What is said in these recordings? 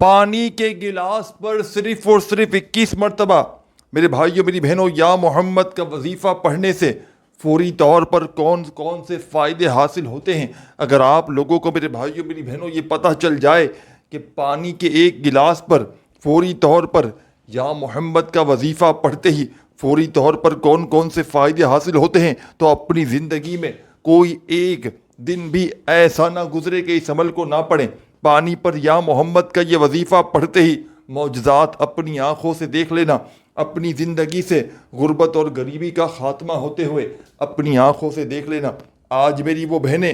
پانی کے گلاس پر صرف اور صرف 21 مرتبہ میرے بھائیوں میری بہنوں یا محمد کا وظیفہ پڑھنے سے فوری طور پر کون کون سے فائدے حاصل ہوتے ہیں. اگر آپ لوگوں کو میرے بھائیوں میری بہنوں یہ پتہ چل جائے کہ پانی کے ایک گلاس پر فوری طور پر یا محمد کا وظیفہ پڑھتے ہی فوری طور پر کون کون سے فائدے حاصل ہوتے ہیں, تو اپنی زندگی میں کوئی ایک دن بھی ایسا نہ گزرے کہ اس عمل کو نہ پڑھیں. پانی پر یا محمد کا یہ وظیفہ پڑھتے ہی معجزات اپنی آنکھوں سے دیکھ لینا. اپنی زندگی سے غربت اور غریبی کا خاتمہ ہوتے ہوئے اپنی آنکھوں سے دیکھ لینا. آج میری وہ بہنیں,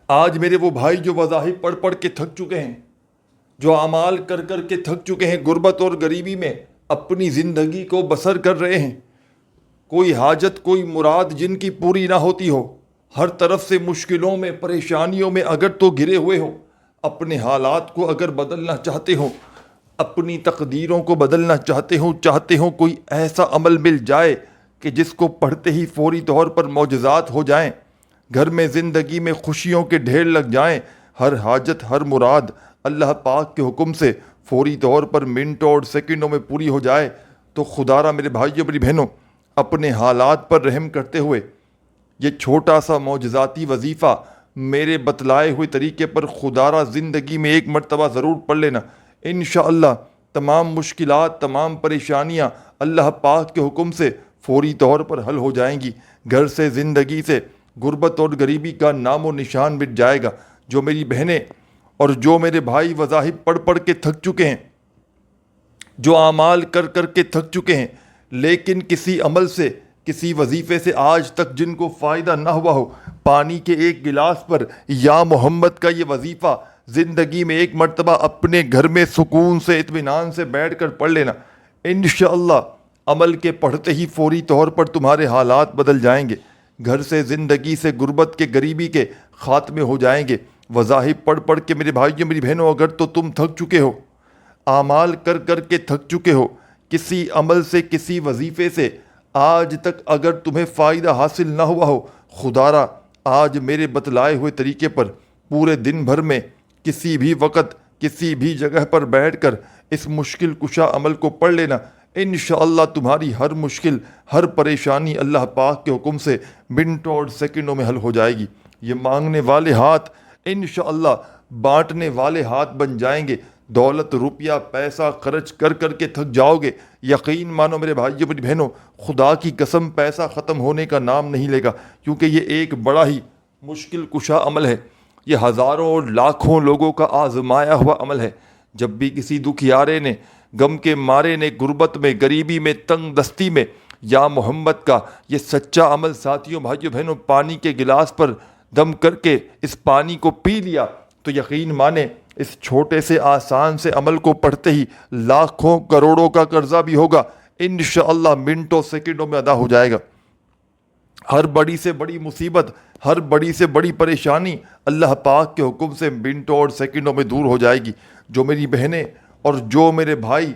آج میرے وہ بھائی جو وظائف پڑھ پڑھ کے تھک چکے ہیں, جو اعمال کر کر کے تھک چکے ہیں, غربت اور غریبی میں اپنی زندگی کو بسر کر رہے ہیں, کوئی حاجت کوئی مراد جن کی پوری نہ ہوتی ہو, ہر طرف سے مشکلوں میں پریشانیوں میں اگر تو گھرے ہوئے ہو, اپنے حالات کو اگر بدلنا چاہتے ہو, اپنی تقدیروں کو بدلنا چاہتے ہو کوئی ایسا عمل مل جائے کہ جس کو پڑھتے ہی فوری طور پر معجزات ہو جائیں, گھر میں زندگی میں خوشیوں کے ڈھیر لگ جائیں, ہر حاجت ہر مراد اللہ پاک کے حکم سے فوری طور پر منٹوں اور سیکنڈوں میں پوری ہو جائے, تو خدا را میرے بھائیوں میری بہنوں اپنے حالات پر رحم کرتے ہوئے یہ چھوٹا سا معجزاتی وظیفہ میرے بتلائے ہوئے طریقے پر خدا را زندگی میں ایک مرتبہ ضرور پڑھ لینا. انشاءاللہ تمام مشکلات تمام پریشانیاں اللہ پاک کے حکم سے فوری طور پر حل ہو جائیں گی. گھر سے زندگی سے غربت اور غریبی کا نام و نشان مٹ جائے گا. جو میری بہنیں اور جو میرے بھائی وظائف پڑھ پڑھ کے تھک چکے ہیں, جو اعمال کر کر کے تھک چکے ہیں, لیکن کسی عمل سے کسی وظیفے سے آج تک جن کو فائدہ نہ ہوا ہو, پانی کے ایک گلاس پر یا محمد کا یہ وظیفہ زندگی میں ایک مرتبہ اپنے گھر میں سکون سے اطمینان سے بیٹھ کر پڑھ لینا. انشاءاللہ عمل کے پڑھتے ہی فوری طور پر تمہارے حالات بدل جائیں گے. گھر سے زندگی سے غربت کے غریبی کے خاتمے ہو جائیں گے. وظائف پڑھ پڑھ کے میرے بھائیوں میری بہنوں اگر تو تم تھک چکے ہو, اعمال کر کر کے تھک چکے ہو, کسی عمل سے کسی وظیفے سے آج تک اگر تمہیں فائدہ حاصل نہ ہوا ہو, خدا را آج میرے بتلائے ہوئے طریقے پر پورے دن بھر میں کسی بھی وقت کسی بھی جگہ پر بیٹھ کر اس مشکل کشا عمل کو پڑھ لینا. انشاءاللہ تمہاری ہر مشکل ہر پریشانی اللہ پاک کے حکم سے منٹوں اور سیکنڈوں میں حل ہو جائے گی. یہ مانگنے والے ہاتھ انشاءاللہ بانٹنے والے ہاتھ بن جائیں گے. دولت روپیہ پیسہ خرچ کر کر کے تھک جاؤ گے, یقین مانو میرے بھائیوں میری بہنوں خدا کی قسم پیسہ ختم ہونے کا نام نہیں لے گا, کیونکہ یہ ایک بڑا ہی مشکل کشا عمل ہے. یہ ہزاروں اور لاکھوں لوگوں کا آزمایا ہوا عمل ہے. جب بھی کسی دکھیارے نے غم کے مارے نے غربت میں غریبی میں تنگ دستی میں یا محمد کا یہ سچا عمل ساتھیوں بھائیوں بہنوں پانی کے گلاس پر دم کر کے اس پانی کو پی لیا, تو یقین مانے اس چھوٹے سے آسان سے عمل کو پڑھتے ہی لاکھوں کروڑوں کا قرضہ بھی ہوگا انشاءاللہ منٹوں سیکنڈوں میں ادا ہو جائے گا. ہر بڑی سے بڑی مصیبت ہر بڑی سے بڑی پریشانی اللہ پاک کے حکم سے منٹوں اور سیکنڈوں میں دور ہو جائے گی. جو میری بہنیں اور جو میرے بھائی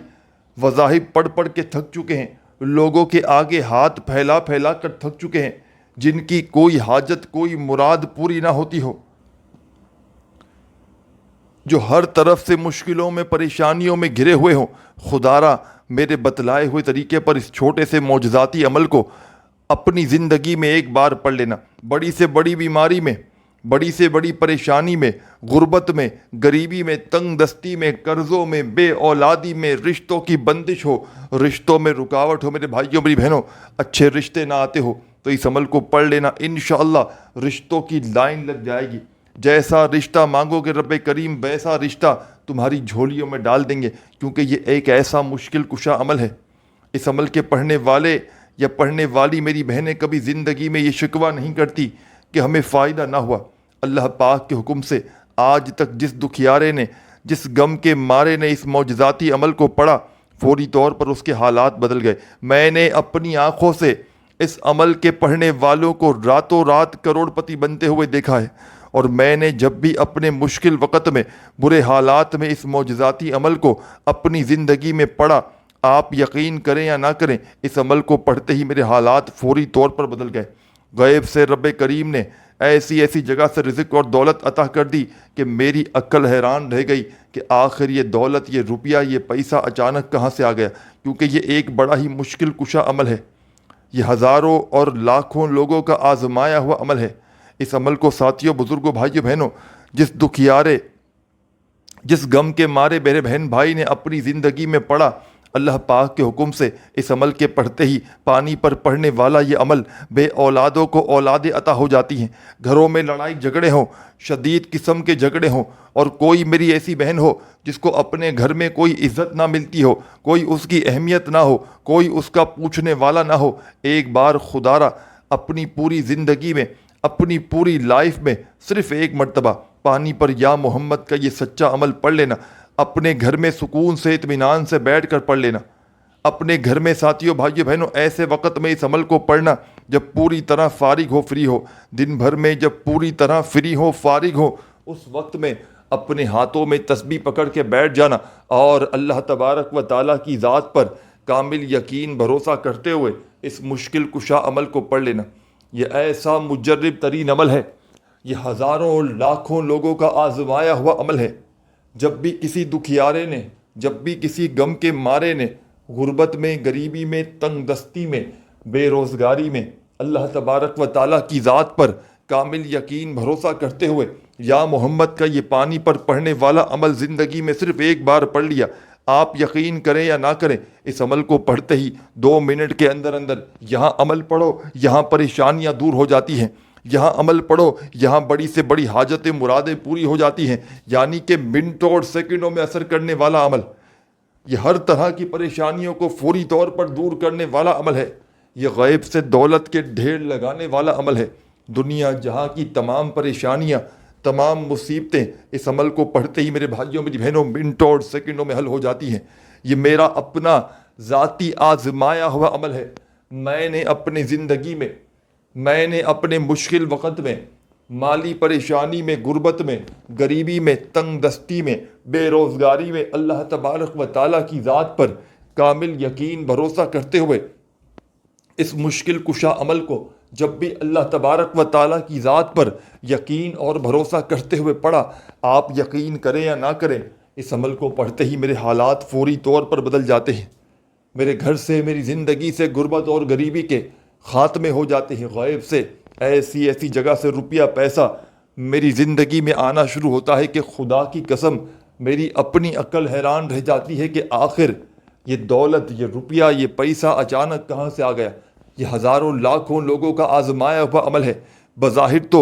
وظائف پڑھ پڑھ کے تھک چکے ہیں, لوگوں کے آگے ہاتھ پھیلا پھیلا کر تھک چکے ہیں, جن کی کوئی حاجت کوئی مراد پوری نہ ہوتی ہو, جو ہر طرف سے مشکلوں میں پریشانیوں میں گھرے ہوئے ہوں, خدا را میرے بتلائے ہوئے طریقے پر اس چھوٹے سے معجزاتی عمل کو اپنی زندگی میں ایک بار پڑھ لینا. بڑی سے بڑی بیماری میں بڑی سے بڑی پریشانی میں غربت میں غریبی میں تنگ دستی میں قرضوں میں بے اولادی میں رشتوں کی بندش ہو, رشتوں میں رکاوٹ ہو, میرے بھائیوں میری بہنوں اچھے رشتے نہ آتے ہو, تو اس عمل کو پڑھ لینا. انشاءاللہ رشتوں کی لائن لگ جائے گی. جیسا رشتہ مانگو گے رب کریم ویسا رشتہ تمہاری جھولیوں میں ڈال دیں گے, کیونکہ یہ ایک ایسا مشکل کشا عمل ہے. اس عمل کے پڑھنے والے یا پڑھنے والی میری بہنیں کبھی زندگی میں یہ شکوہ نہیں کرتی کہ ہمیں فائدہ نہ ہوا. اللہ پاک کے حکم سے آج تک جس دکھیارے نے جس غم کے مارے نے اس معجزاتی عمل کو پڑھا, فوری طور پر اس کے حالات بدل گئے. میں نے اپنی آنکھوں سے اس عمل کے پڑھنے والوں کو راتوں رات کروڑ پتی بنتے ہوئے دیکھا ہے, اور میں نے جب بھی اپنے مشکل وقت میں برے حالات میں اس معجزاتی عمل کو اپنی زندگی میں پڑھا, آپ یقین کریں یا نہ کریں اس عمل کو پڑھتے ہی میرے حالات فوری طور پر بدل گئے. غیب سے رب کریم نے ایسی ایسی جگہ سے رزق اور دولت عطا کر دی کہ میری عقل حیران رہ گئی کہ آخر یہ دولت، یہ روپیہ، یہ پیسہ اچانک کہاں سے آ گیا، کیونکہ یہ ایک بڑا ہی مشکل کشا عمل ہے۔ یہ ہزاروں اور لاکھوں لوگوں کا آزمایا ہوا عمل ہے۔ اس عمل کو ساتھیوں، بزرگوں، بھائیوں، بہنوں، جس دکھیارے، جس غم کے مارے میرے بہن بھائی نے اپنی زندگی میں پڑھا، اللہ پاک کے حکم سے اس عمل کے پڑھتے ہی پانی پر پڑھنے والا یہ عمل بے اولادوں کو اولادیں عطا ہو جاتی ہیں۔ گھروں میں لڑائی جھگڑے ہوں، شدید قسم کے جھگڑے ہوں، اور کوئی میری ایسی بہن ہو جس کو اپنے گھر میں کوئی عزت نہ ملتی ہو، کوئی اس کی اہمیت نہ ہو، کوئی اس کا پوچھنے والا نہ ہو، ایک بار خدا را اپنی پوری زندگی میں، اپنی پوری لائف میں صرف ایک مرتبہ پانی پر یا محمد کا یہ سچا عمل پڑھ لینا، اپنے گھر میں سکون سے، اطمینان سے بیٹھ کر پڑھ لینا۔ اپنے گھر میں ساتھیوں، بھائیوں، بہنوں، ایسے وقت میں اس عمل کو پڑھنا جب پوری طرح فارغ ہو، فری ہو، دن بھر میں جب پوری طرح فری ہو، فارغ ہو، اس وقت میں اپنے ہاتھوں میں تسبیح پکڑ کے بیٹھ جانا اور اللہ تبارک و تعالیٰ کی ذات پر کامل یقین بھروسہ کرتے ہوئے اس مشکل کشا عمل کو پڑھ لینا۔ یہ ایسا مجرب ترین عمل ہے، یہ ہزاروں اور لاکھوں لوگوں کا آزمایا ہوا عمل ہے۔ جب بھی کسی دکھیارے نے، جب بھی کسی غم کے مارے نے غربت میں، غریبی میں، تنگ دستی میں، بے روزگاری میں اللہ تبارک و تعالیٰ کی ذات پر کامل یقین بھروسہ کرتے ہوئے یا محمد کا یہ پانی پر پڑھنے والا عمل زندگی میں صرف ایک بار پڑھ لیا، آپ یقین کریں یا نہ کریں، اس عمل کو پڑھتے ہی 2 منٹ کے اندر اندر یہاں عمل پڑھو، یہاں پریشانیاں دور ہو جاتی ہیں، یہاں عمل پڑھو، یہاں بڑی سے بڑی حاجتیں، مرادیں پوری ہو جاتی ہیں۔ یعنی کہ منٹوں اور سیکنڈوں میں اثر کرنے والا عمل، یہ ہر طرح کی پریشانیوں کو فوری طور پر دور کرنے والا عمل ہے۔ یہ غیب سے دولت کے ڈھیر لگانے والا عمل ہے۔ دنیا جہاں کی تمام پریشانیاں، تمام مصیبتیں اس عمل کو پڑھتے ہی میرے بھائیوں، میری بہنوں، منٹوں اور سیکنڈوں میں حل ہو جاتی ہیں۔ یہ میرا اپنا ذاتی آزمایا ہوا عمل ہے۔ میں نے اپنی زندگی میں، میں نے اپنے مشکل وقت میں، مالی پریشانی میں، غربت میں، غریبی میں، تنگ دستی میں، بے روزگاری میں اللہ تبارک و تعالیٰ کی ذات پر کامل یقین بھروسہ کرتے ہوئے اس مشکل کشا عمل کو جب بھی اللہ تبارک و تعالیٰ کی ذات پر یقین اور بھروسہ کرتے ہوئے پڑھا، آپ یقین کریں یا نہ کریں، اس عمل کو پڑھتے ہی میرے حالات فوری طور پر بدل جاتے ہیں۔ میرے گھر سے، میری زندگی سے غربت اور غریبی کے خاتمے ہو جاتے ہیں۔ غیب سے ایسی ایسی جگہ سے روپیہ، پیسہ میری زندگی میں آنا شروع ہوتا ہے کہ خدا کی قسم میری اپنی عقل حیران رہ جاتی ہے کہ آخر یہ دولت، یہ روپیہ، یہ پیسہ اچانک کہاں سے آ گیا۔ یہ ہزاروں لاکھوں لوگوں کا آزمایا ہوا عمل ہے۔ بظاہر تو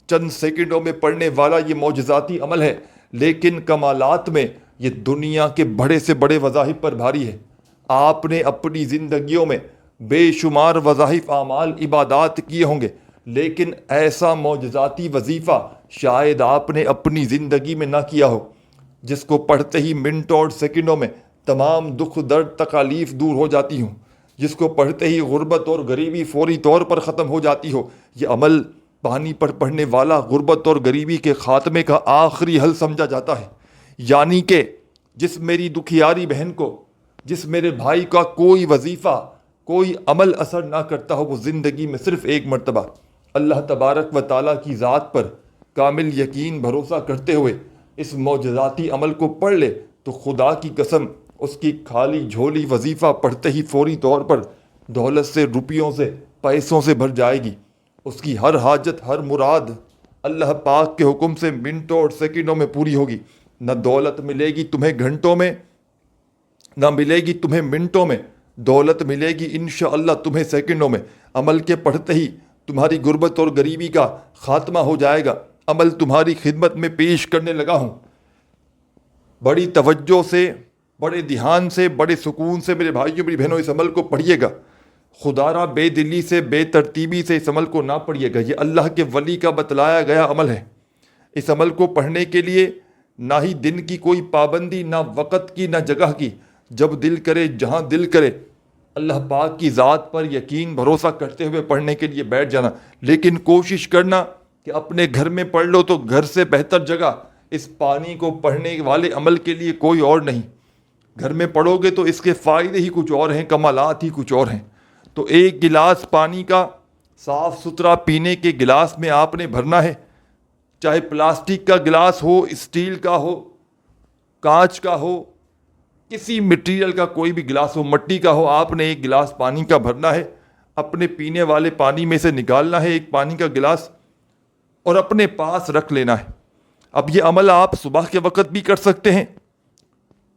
چند سیکنڈوں میں پڑھنے والا یہ معجزاتی عمل ہے، لیکن کمالات میں یہ دنیا کے بڑے سے بڑے وظائف پر بھاری ہے۔ آپ نے اپنی زندگیوں میں بے شمار وظائف، اعمال، عبادات کیے ہوں گے، لیکن ایسا معجزاتی وظیفہ شاید آپ نے اپنی زندگی میں نہ کیا ہو، جس کو پڑھتے ہی منٹوں اور سیکنڈوں میں تمام دکھ، درد، تکالیف دور ہو جاتی ہوں، جس کو پڑھتے ہی غربت اور غریبی فوری طور پر ختم ہو جاتی ہو۔ یہ عمل پانی پر پڑھنے والا غربت اور غریبی کے خاتمے کا آخری حل سمجھا جاتا ہے۔ یعنی کہ جس میری دکھیاری بہن کو، جس میرے بھائی کا کوئی وظیفہ، کوئی عمل اثر نہ کرتا ہو، وہ زندگی میں صرف ایک مرتبہ اللہ تبارک و تعالیٰ کی ذات پر کامل یقین بھروسہ کرتے ہوئے اس معجزاتی عمل کو پڑھ لے تو خدا کی قسم اس کی خالی جھولی وظیفہ پڑھتے ہی فوری طور پر دولت سے، روپیوں سے، پیسوں سے بھر جائے گی۔ اس کی ہر حاجت، ہر مراد اللہ پاک کے حکم سے منٹوں اور سیکنڈوں میں پوری ہوگی۔ نہ دولت ملے گی تمہیں گھنٹوں میں، نہ ملے گی تمہیں منٹوں میں، دولت ملے گی انشاءاللہ تمہیں سیکنڈوں میں۔ عمل کے پڑھتے ہی تمہاری غربت اور غریبی کا خاتمہ ہو جائے گا۔ عمل تمہاری خدمت میں پیش کرنے لگا ہوں۔ بڑی توجہ سے، بڑے دھیان سے، بڑے سکون سے میرے بھائیوں، میری بہنوں، اس عمل کو پڑھیے گا۔ خدا را بے دلی سے، بے ترتیبی سے اس عمل کو نہ پڑھیے گا۔ یہ اللہ کے ولی کا بتلایا گیا عمل ہے۔ اس عمل کو پڑھنے کے لیے نہ ہی دن کی کوئی پابندی، نہ وقت کی، نہ جگہ کی، جب دل کرے، جہاں دل کرے اللہ پاک کی ذات پر یقین بھروسہ کرتے ہوئے پڑھنے کے لیے بیٹھ جانا۔ لیکن کوشش کرنا کہ اپنے گھر میں پڑھ لو تو گھر سے بہتر جگہ اس پانی کو پڑھنے والے عمل کے لیے کوئی اور نہیں۔ گھر میں پڑھو گے تو اس کے فائدے ہی کچھ اور ہیں، کمالات ہی کچھ اور ہیں۔ تو ایک گلاس پانی کا صاف ستھرا پینے کے گلاس میں آپ نے بھرنا ہے، چاہے پلاسٹک کا گلاس ہو، اسٹیل کا ہو، کانچ کا ہو، کسی مٹیریل کا کوئی بھی گلاس ہو، مٹی کا ہو، آپ نے ایک گلاس پانی کا بھرنا ہے، اپنے پینے والے پانی میں سے نکالنا ہے ایک پانی کا گلاس اور اپنے پاس رکھ لینا ہے۔ اب یہ عمل آپ صبح کے وقت بھی کر سکتے ہیں،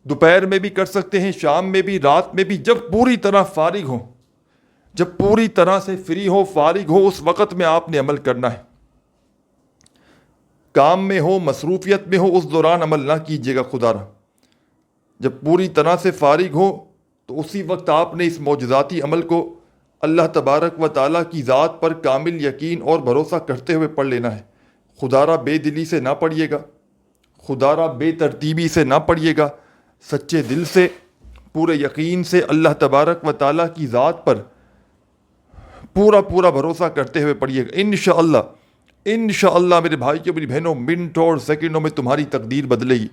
دوپہر میں بھی کر سکتے ہیں، شام میں بھی، رات میں بھی، جب پوری طرح فارغ ہو، جب پوری طرح سے فری ہو، فارغ ہو، اس وقت میں آپ نے عمل کرنا ہے۔ کام میں ہو، مصروفیت میں ہو، اس دوران عمل نہ کیجیے گا خدا را۔ جب پوری طرح سے فارغ ہو تو اسی وقت آپ نے اس معجزاتی عمل کو اللہ تبارک و تعالیٰ کی ذات پر کامل یقین اور بھروسہ کرتے ہوئے پڑھ لینا ہے۔ خدا را بے دلی سے نہ پڑھیے گا، خدا را بے ترتیبی سے نہ پڑھیے گا، سچے دل سے، پورے یقین سے اللہ تبارک و تعالیٰ کی ذات پر پورا بھروسہ کرتے ہوئے پڑھیے گا۔ انشاءاللہ انشاءاللہ میرے بھائیوں میری بہنوں، منٹوں اور سیکنڈوں میں تمہاری تقدیر بدلے گی۔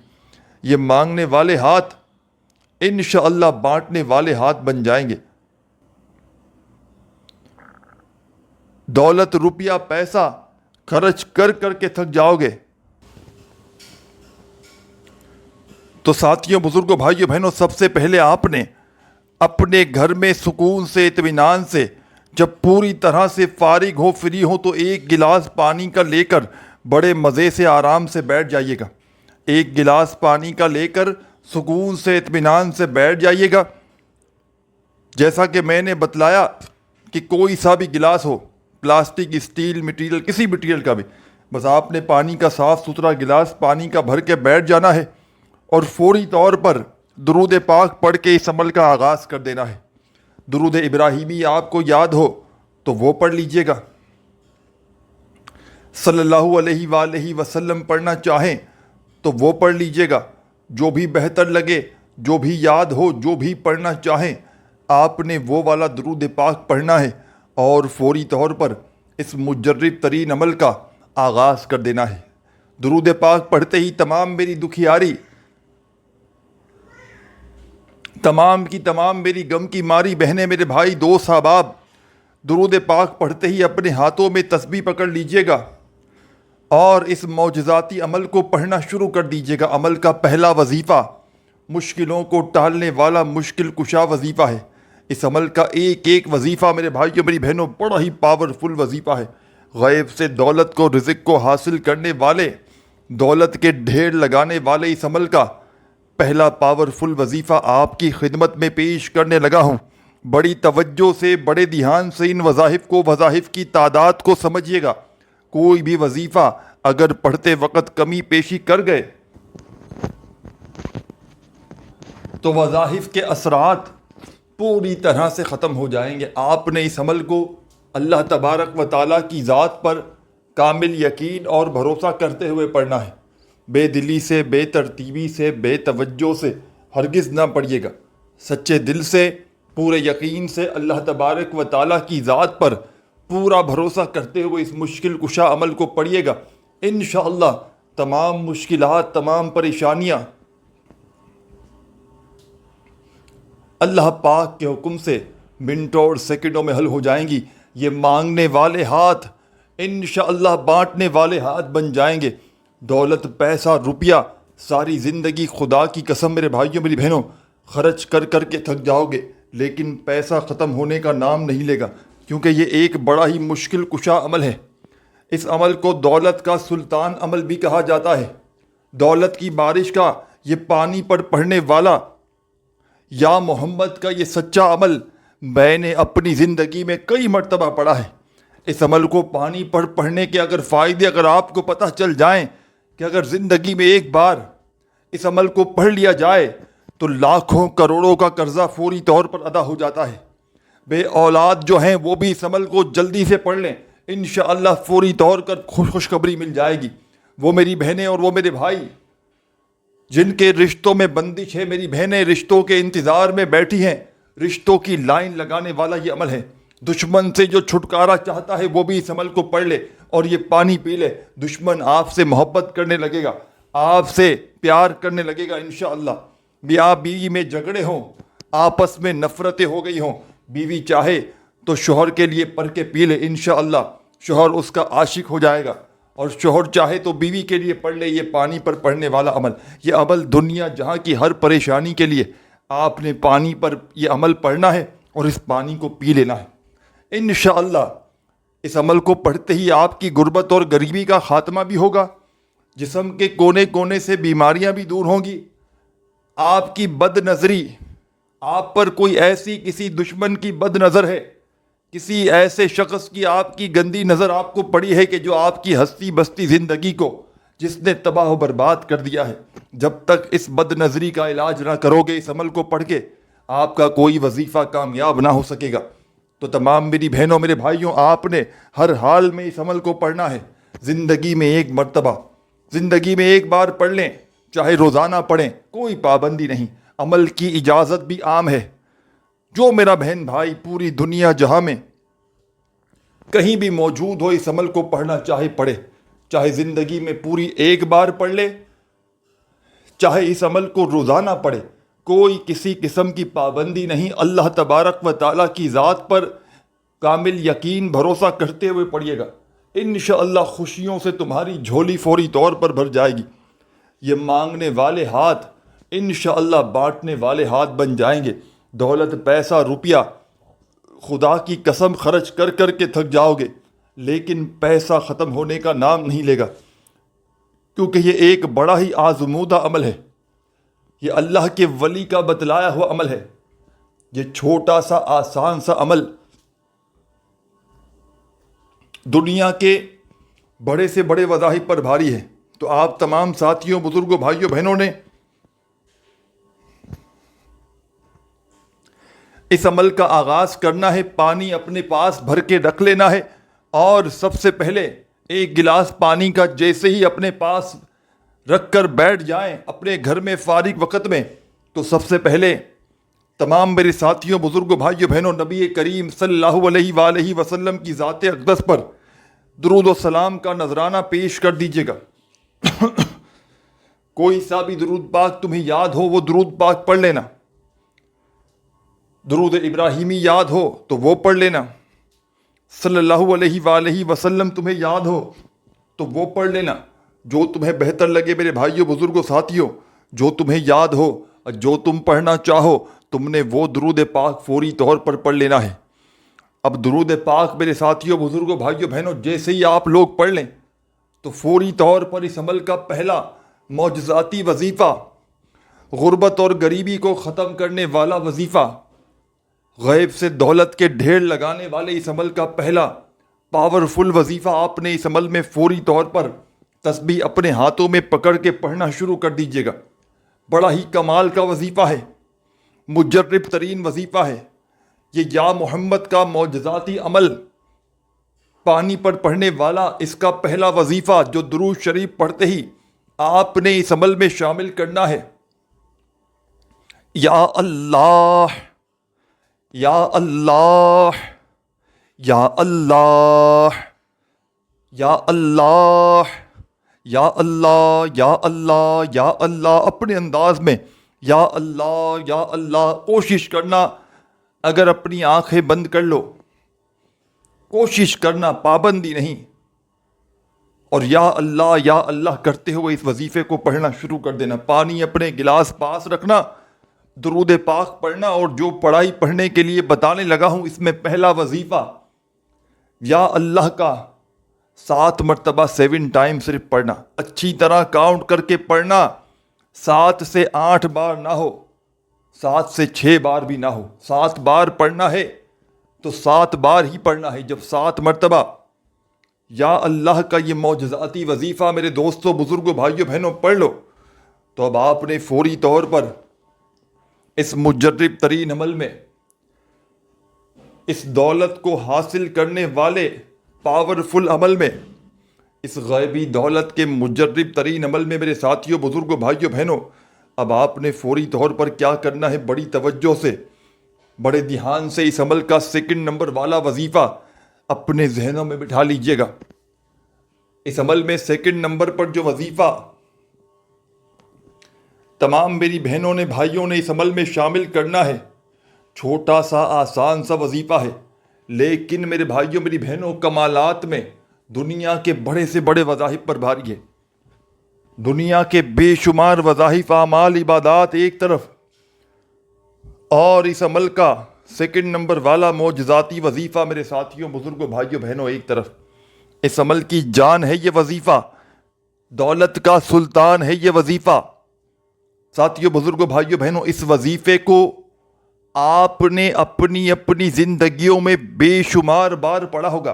یہ مانگنے والے ہاتھ انشاءاللہ بانٹنے والے ہاتھ بن جائیں گے۔ دولت، روپیہ، پیسہ خرچ کر کر کے تھک جاؤ گے تو ساتھیوں، بزرگوں، بھائیوں، بہنوں، سب سے پہلے آپ نے اپنے گھر میں سکون سے، اطمینان سے، جب پوری طرح سے فارغ ہو، فری ہو، تو ایک گلاس پانی کا لے کر بڑے مزے سے آرام سے بیٹھ جائیے گا۔ ایک گلاس پانی کا لے کر سکون سے، اطمینان سے بیٹھ جائیے گا۔ جیسا کہ میں نے بتلایا کہ کوئی سا بھی گلاس ہو، پلاسٹک، اسٹیل، مٹیریل، کسی مٹیریل کا بھی، بس آپ نے پانی کا صاف ستھرا گلاس پانی کا بھر کے بیٹھ جانا ہے اور فوری طور پر درود پاک پڑھ کے اس عمل کا آغاز کر دینا ہے۔ درود ابراہیمی آپ کو یاد ہو تو وہ پڑھ لیجئے گا، صلی اللہ علیہ وآلہ وسلم پڑھنا چاہیں تو وہ پڑھ لیجئے گا، جو بھی بہتر لگے، جو بھی یاد ہو، جو بھی پڑھنا چاہیں آپ نے وہ والا درود پاک پڑھنا ہے اور فوری طور پر اس مجرب ترین عمل کا آغاز کر دینا ہے۔ درود پاک پڑھتے ہی تمام میری دکھیاری، تمام کی تمام میری غم کی ماری بہنیں، میرے بھائی، دوست، احباب، درود پاک پڑھتے ہی اپنے ہاتھوں میں تسبیح پکڑ لیجئے گا اور اس معجزاتی عمل کو پڑھنا شروع کر دیجئے گا۔ عمل کا پہلا وظیفہ مشکلوں کو ٹالنے والا مشکل کشا وظیفہ ہے۔ اس عمل کا ایک ایک وظیفہ میرے بھائیوں میری بہنوں بڑا ہی پاورفل وظیفہ ہے۔ غیب سے دولت کو، رزق کو حاصل کرنے والے، دولت کے ڈھیر لگانے والے اس عمل کا پہلا پاورفل وظیفہ آپ کی خدمت میں پیش کرنے لگا ہوں۔ بڑی توجہ سے، بڑے دھیان سے ان وظائف کی تعداد کو سمجھیے گا۔ کوئی بھی وظیفہ اگر پڑھتے وقت کمی پیشی کر گئے تو وظائف کے اثرات پوری طرح سے ختم ہو جائیں گے۔ آپ نے اس عمل کو اللہ تبارک و تعالیٰ کی ذات پر کامل یقین اور بھروسہ کرتے ہوئے پڑھنا ہے۔ بے دلی سے، بے ترتیبی سے، بے توجہ سے ہرگز نہ پڑھیے گا۔ سچے دل سے، پورے یقین سے اللہ تبارک و تعالیٰ کی ذات پر پورا بھروسہ کرتے ہوئے اس مشکل کشا عمل کو پڑھیے گا۔ انشاءاللہ تمام مشکلات، تمام پریشانیاں اللہ پاک کے حکم سے منٹوں اور سیکنڈوں میں حل ہو جائیں گی۔ یہ مانگنے والے ہاتھ انشاءاللہ بانٹنے والے ہاتھ بن جائیں گے۔ دولت، پیسہ، روپیہ، ساری زندگی خدا کی قسم میرے بھائیوں میری بہنوں خرچ کر کر کے تھک جاؤ گے، لیکن پیسہ ختم ہونے کا نام نہیں لے گا، کیونکہ یہ ایک بڑا ہی مشکل کشا عمل ہے۔ اس عمل کو دولت کا سلطان عمل بھی کہا جاتا ہے۔ دولت کی بارش کا یہ پانی پر پڑھنے والا یا محمد کا یہ سچا عمل میں نے اپنی زندگی میں کئی مرتبہ پڑھا ہے۔ اس عمل کو پانی پر پڑھنے کے اگر فائدے اگر آپ کو پتہ چل جائیں کہ اگر زندگی میں ایک بار اس عمل کو پڑھ لیا جائے تو لاکھوں کروڑوں کا قرضہ فوری طور پر ادا ہو جاتا ہے۔ بے اولاد جو ہیں وہ بھی اس عمل کو جلدی سے پڑھ لیں، انشاءاللہ فوری طور پر خوشخبری مل جائے گی۔ وہ میری بہنیں اور وہ میرے بھائی جن کے رشتوں میں بندش ہے، میری بہنیں رشتوں کے انتظار میں بیٹھی ہیں، رشتوں کی لائن لگانے والا یہ عمل ہے۔ دشمن سے جو چھٹکارا چاہتا ہے وہ بھی اس عمل کو پڑھ لے اور یہ پانی پی لے، دشمن آپ سے محبت کرنے لگے گا، آپ سے پیار کرنے لگے گا انشاءاللہ۔ میاں بیوی میں جھگڑے ہوں، آپس میں نفرتیں ہو گئی ہوں، بیوی چاہے تو شوہر کے لیے پڑھ کے پی لے، انشاءاللہ شوہر اس کا عاشق ہو جائے گا۔ اور شوہر چاہے تو بیوی کے لیے پڑھ لے یہ پانی پر پڑھنے والا عمل۔ یہ عمل دنیا جہاں کی ہر پریشانی کے لیے آپ نے پانی پر یہ عمل پڑھنا ہے اور اس پانی کو پی لینا ہے۔ انشاءاللہ اس عمل کو پڑھتے ہی آپ کی غربت اور غریبی کا خاتمہ بھی ہوگا، جسم کے کونے کونے سے بیماریاں بھی دور ہوں گی، آپ کی بد نظری، آپ پر کوئی ایسی کسی دشمن کی بد نظر ہے، کسی ایسے شخص کی آپ کی گندی نظر آپ کو پڑی ہے کہ جو آپ کی ہستی بستی زندگی کو جس نے تباہ و برباد کر دیا ہے، جب تک اس بد نظری کا علاج نہ کرو گے اس عمل کو پڑھ کے، آپ کا کوئی وظیفہ کامیاب نہ ہو سکے گا۔ تو تمام میری بہنوں میرے بھائیوں، آپ نے ہر حال میں اس عمل کو پڑھنا ہے۔ زندگی میں ایک مرتبہ، زندگی میں ایک بار پڑھ لیں، چاہے روزانہ پڑھیں، کوئی پابندی نہیں، عمل کی اجازت بھی عام ہے۔ جو میرا بہن بھائی پوری دنیا جہاں میں کہیں بھی موجود ہو اس عمل کو پڑھنا چاہے پڑھے، چاہے زندگی میں پوری ایک بار پڑھ لے، چاہے اس عمل کو روزانہ پڑھے، کوئی کسی قسم کی پابندی نہیں۔ اللہ تبارک و تعالیٰ کی ذات پر کامل یقین بھروسہ کرتے ہوئے پڑھیے گا، انشاءاللہ خوشیوں سے تمہاری جھولی فوری طور پر بھر جائے گی۔ یہ مانگنے والے ہاتھ انشاءاللہ بانٹنے والے ہاتھ بن جائیں گے۔ دولت، پیسہ، روپیہ خدا کی قسم خرچ کر کر کے تھک جاؤ گے، لیکن پیسہ ختم ہونے کا نام نہیں لے گا، کیونکہ یہ ایک بڑا ہی آزمودہ عمل ہے۔ یہ اللہ کے ولی کا بتلایا ہوا عمل ہے۔ یہ چھوٹا سا آسان سا عمل دنیا کے بڑے سے بڑے وظائف پر بھاری ہے۔ تو آپ تمام ساتھیوں، بزرگوں، بھائیوں، بہنوں نے اس عمل کا آغاز کرنا ہے۔ پانی اپنے پاس بھر کے رکھ لینا ہے، اور سب سے پہلے ایک گلاس پانی کا جیسے ہی اپنے پاس رکھ کر بیٹھ جائیں اپنے گھر میں فارغ وقت میں، تو سب سے پہلے تمام میرے ساتھیوں، بزرگوں، بھائیوں، بہنوں، نبی کریم صلی اللہ علیہ وآلہ وسلم کی ذات اقدس پر درود و سلام کا نذرانہ پیش کر دیجیے گا۔ کوئی سا بھی درود پاک تمہیں یاد ہو وہ درود پاک پڑھ لینا۔ درود ابراہیمی یاد ہو تو وہ پڑھ لینا، صلی اللہ علیہ وآلہ وسلم تمہیں یاد ہو تو وہ پڑھ لینا، جو تمہیں بہتر لگے میرے بھائیوں، بزرگوں، ساتھیوں، جو تمہیں یاد ہو اور جو تم پڑھنا چاہو تم نے وہ درود پاک فوری طور پر پڑھ لینا ہے۔ اب درود پاک میرے ساتھیوں، بزرگوں، بھائیوں، بہنوں، جیسے ہی آپ لوگ پڑھ لیں تو فوری طور پر اس عمل کا پہلا معجزاتی وظیفہ، غربت اور غریبی کو ختم کرنے والا وظیفہ، غیب سے دولت کے ڈھیر لگانے والے اس عمل کا پہلا پاورفل وظیفہ آپ نے اس عمل میں فوری طور پر تسبیح اپنے ہاتھوں میں پکڑ کے پڑھنا شروع کر دیجیے گا۔ بڑا ہی کمال کا وظیفہ ہے، مجرب ترین وظیفہ ہے یہ۔ یا محمد کا معجزاتی عمل پانی پر پڑھنے والا اس کا پہلا وظیفہ جو درود شریف پڑھتے ہی آپ نے اس عمل میں شامل کرنا ہے۔ یا اللہ، یا اللہ، یا اللہ، یا اللہ، یا اللہ، یا اللہ، یا اللہ، اپنے انداز میں یا اللہ، یا اللہ کوشش کرنا۔ اگر اپنی آنکھیں بند کر لو، کوشش کرنا، پابندی نہیں، اور یا اللہ کرتے ہوئے اس وظیفے کو پڑھنا شروع کر دینا۔ پانی اپنے گلاس پاس رکھنا، درود پاک پڑھنا، اور جو پڑھائی پڑھنے کے لیے بتانے لگا ہوں اس میں پہلا وظیفہ یا اللہ کا 7 مرتبہ 7 ٹائم صرف پڑھنا، اچھی طرح کاؤنٹ کر کے پڑھنا۔ 7 سے 8 بار نہ ہو، 7 سے 6 بار بھی نہ ہو، 7 بار پڑھنا ہے تو 7 بار ہی پڑھنا ہے۔ جب 7 مرتبہ یا اللہ کا یہ معجزاتی وظیفہ میرے دوستوں، بزرگوں، بھائیوں، بہنوں پڑھ لو، تو اب آپ نے فوری طور پر اس مجرب ترین عمل میں، اس دولت کو حاصل کرنے والے پاورفل عمل میں، اس غیبی دولت کے مجرب ترین عمل میں میرے ساتھیوں، بزرگوں، بھائیوں، بہنوں، اب آپ نے فوری طور پر کیا کرنا ہے؟ بڑی توجہ سے، بڑے دھیان سے اس عمل کا 2 نمبر والا وظیفہ اپنے ذہنوں میں بٹھا لیجئے گا۔ اس عمل میں 2 نمبر پر جو وظیفہ تمام میری بہنوں نے، بھائیوں نے اس عمل میں شامل کرنا ہے، چھوٹا سا آسان سا وظیفہ ہے، لیکن میرے بھائیوں میری بہنوں کمالات میں دنیا کے بڑے سے بڑے وظائف پر بھاری ہے. دنیا کے بے شمار وظائف اعمال عبادات ایک طرف، اور اس عمل کا سیکنڈ نمبر والا معجزاتی وظیفہ میرے ساتھیوں بزرگوں بھائیوں بہنوں ایک طرف. اس عمل کی جان ہے یہ وظیفہ، دولت کا سلطان ہے یہ وظیفہ. ساتھیوں بزرگوں بھائیوں بہنوں، اس وظیفے کو آپ نے اپنی زندگیوں میں بے شمار بار پڑھا ہوگا،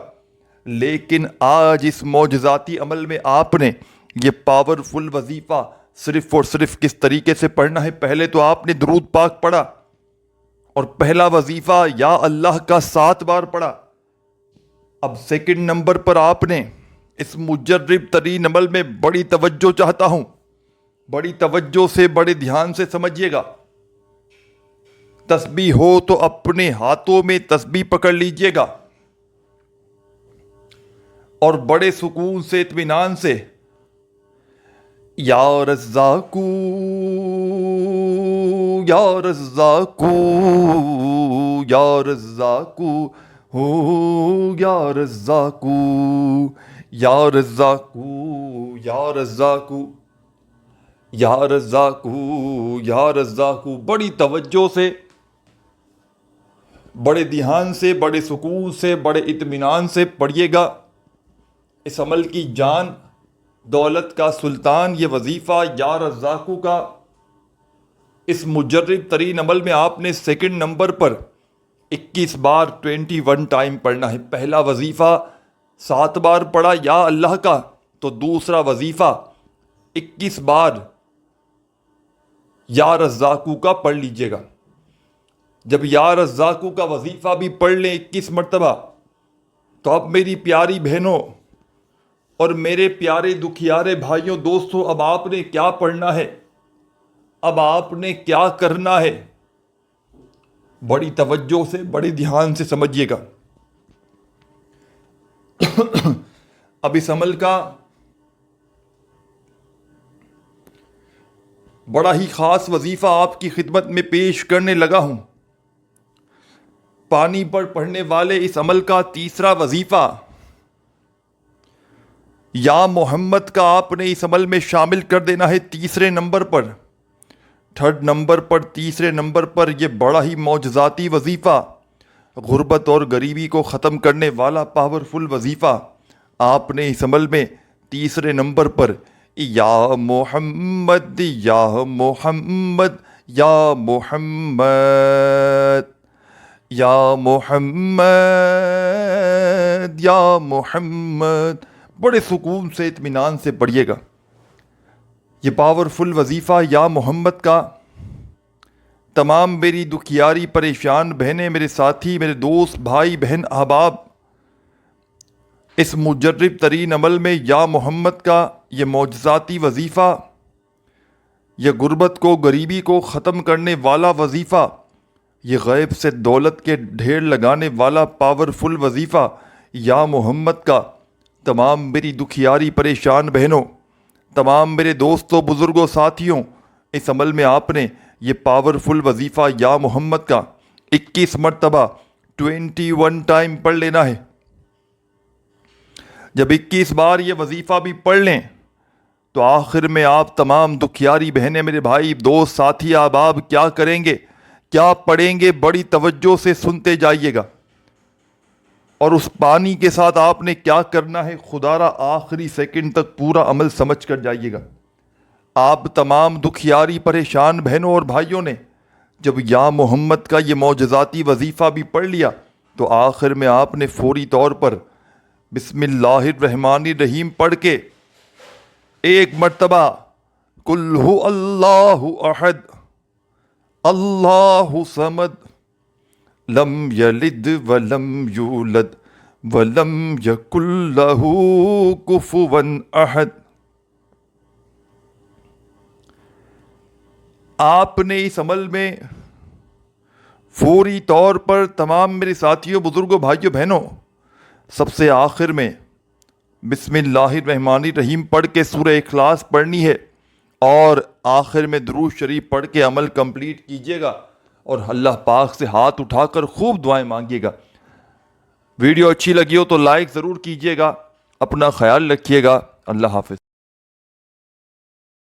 لیکن آج اس معجزاتی عمل میں آپ نے یہ پاورفل وظیفہ صرف اور صرف کس طریقے سے پڑھنا ہے. پہلے تو آپ نے درود پاک پڑھا، اور پہلا وظیفہ یا اللہ کا 7 بار پڑھا. اب سیکنڈ نمبر پر آپ نے اس مجرب ترین عمل میں بڑی توجہ چاہتا ہوں، بڑی توجہ سے بڑے دھیان سے سمجھیے گا. تسبیح ہو تو اپنے ہاتھوں میں تسبیح پکڑ لیجئے گا، اور بڑے سکون سے اطمینان سے یا رزاقو یا رزاقو یا رزاقو ہو یا رزاقو یا رزاقو یا رزاقو یا رزاقو یا رزاقو. بڑی توجہ سے، بڑے دھیان سے، بڑے سکون سے، بڑے اطمینان سے پڑھیے گا. اس عمل کی جان، دولت کا سلطان، یہ وظیفہ یا رزاقو کا اس مجرب ترین عمل میں آپ نے سیکنڈ نمبر پر 21 بار 21 ٹائم پڑھنا ہے. پہلا وظیفہ 7 بار پڑھا یا اللہ کا، تو دوسرا وظیفہ 21 بار یا رزاقو کا پڑھ لیجئے گا. جب یا رزاقو کا وظیفہ بھی پڑھ لیں 21 مرتبہ، تو اب میری پیاری بہنوں اور میرے پیارے دکھیارے بھائیوں دوستوں، اب آپ نے کیا پڑھنا ہے، اب آپ نے کیا کرنا ہے. بڑی توجہ سے، بڑے دھیان سے سمجھیے گا. اب اس عمل کا بڑا ہی خاص وظیفہ آپ کی خدمت میں پیش کرنے لگا ہوں. پانی پر پڑھنے والے اس عمل کا تیسرا وظیفہ یا محمد کا آپ نے اس عمل میں شامل کر دینا ہے تیسرے نمبر پر. تھرڈ نمبر پر، تیسرے نمبر پر یہ بڑا ہی معجزاتی وظیفہ، غربت اور غریبی کو ختم کرنے والا پاورفل وظیفہ آپ نے اس عمل میں تیسرے نمبر پر یا محمد یا محمد یا محمد یا محمد یا محمد بڑے سکون سے اطمینان سے پڑھیے گا. یہ پاورفل وظیفہ یا محمد کا تمام میری دکھیاری پریشان بہنیں، میرے ساتھی، میرے دوست، بھائی بہن احباب، اس مجرب ترین عمل میں یا محمد کا یہ معجزاتی وظیفہ، یہ غربت کو، غریبی کو ختم کرنے والا وظیفہ، یہ غیب سے دولت کے ڈھیر لگانے والا پاورفل وظیفہ یا محمد کا تمام میری دکھیاری پریشان بہنوں، تمام میرے دوستوں، بزرگوں، ساتھیوں، اس عمل میں آپ نے یہ پاورفل وظیفہ یا محمد کا 21 مرتبہ 21 ٹائم پڑھ لینا ہے. جب 21 بار یہ وظیفہ بھی پڑھ لیں تو آخر میں آپ تمام دکھیاری بہنیں، میرے بھائی، دوست، ساتھی، احباب کیا کریں گے، کیا پڑھیں گے، بڑی توجہ سے سنتے جائیے گا. اور اس پانی کے ساتھ آپ نے کیا کرنا ہے، خدا را آخری سیکنڈ تک پورا عمل سمجھ کر جائیے گا. آپ تمام دکھیاری پریشان بہنوں اور بھائیوں نے جب یا محمد کا یہ معجزاتی وظیفہ بھی پڑھ لیا تو آخر میں آپ نے فوری طور پر بسم اللہ الرحمن الرحیم پڑھ کے ایک مرتبہ قل هو اللہ احد اللہ صمد لم یلد ولم یولد ولم یکن لہ کفوا احد. آپ نے اس عمل میں فوری طور پر تمام میرے ساتھیوں، بزرگوں، بھائیوں، بہنوں، سب سے آخر میں بسم اللہ الرحمن الرحیم پڑھ کے سورہ اخلاص پڑھنی ہے، اور آخر میں درود شریف پڑھ کے عمل کمپلیٹ کیجیے گا، اور اللہ پاک سے ہاتھ اٹھا کر خوب دعائیں مانگیے گا. ویڈیو اچھی لگی ہو تو لائک ضرور کیجیے گا. اپنا خیال رکھیے گا. اللہ حافظ.